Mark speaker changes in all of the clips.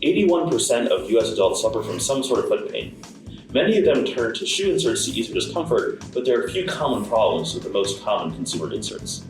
Speaker 1: 81% of US adults suffer from some sort of foot pain. Many of them turn to shoe inserts to ease their discomfort, but there are a few common problems with the most common consumer inserts.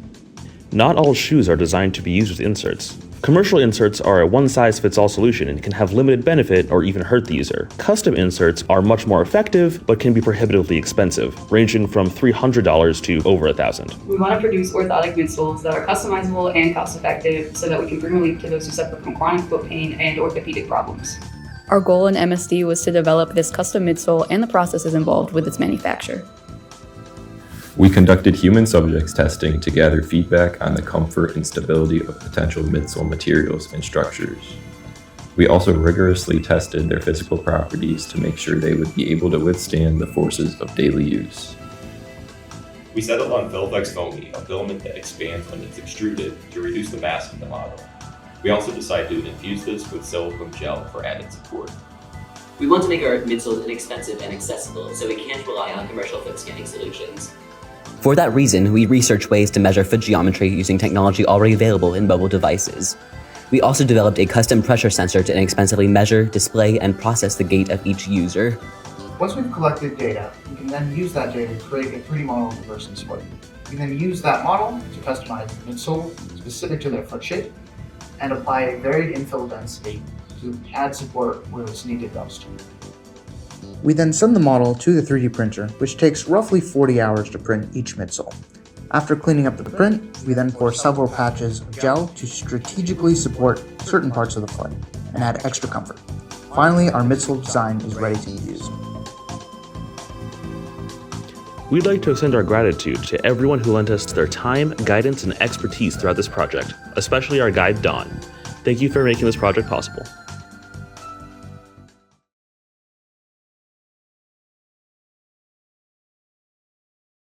Speaker 2: Not all shoes are designed to be used with inserts. Commercial inserts are a one-size-fits-all solution and can have limited benefit or even hurt the user. Custom inserts are much more effective, but can be prohibitively expensive, ranging from $300 to over $1,000.
Speaker 3: We want to produce orthotic midsoles that are customizable and cost-effective so that we can bring relief to those who suffer from chronic foot pain and orthopedic problems.
Speaker 4: Our goal in MSD was to develop this custom midsole and the processes involved with its manufacture.
Speaker 5: We conducted human subjects testing to gather feedback on the comfort and stability of potential midsole materials and structures. We also rigorously tested their physical properties to make sure they would be able to withstand the forces of daily use.
Speaker 6: We settled on Filflex foamy, a filament that expands when it's extruded to reduce the mass of the model. We also decided to infuse this with silicone gel for added support.
Speaker 7: We want to make our midsoles inexpensive and accessible, so we can't rely on commercial foot scanning solutions.
Speaker 8: For that reason, we researched ways to measure foot geometry using technology already available in mobile devices. We also developed a custom pressure sensor to inexpensively measure, display, and process the gait of each user.
Speaker 9: Once we've collected data, we can then use that data to create a 3D model of the person's foot. We can then use that model to customize the midsole specific to their foot shape and apply a varied infill density to add support where it's needed most.
Speaker 10: We then send the model to the 3D printer, which takes roughly 40 hours to print each midsole. After cleaning up the print, we then pour several patches of gel to strategically support certain parts of the foot and add extra comfort. Finally, our midsole design is ready to be used.
Speaker 2: We'd like to extend our gratitude to everyone who lent us their time, guidance, and expertise throughout this project, especially our guide, Dawn. Thank you for making this project possible.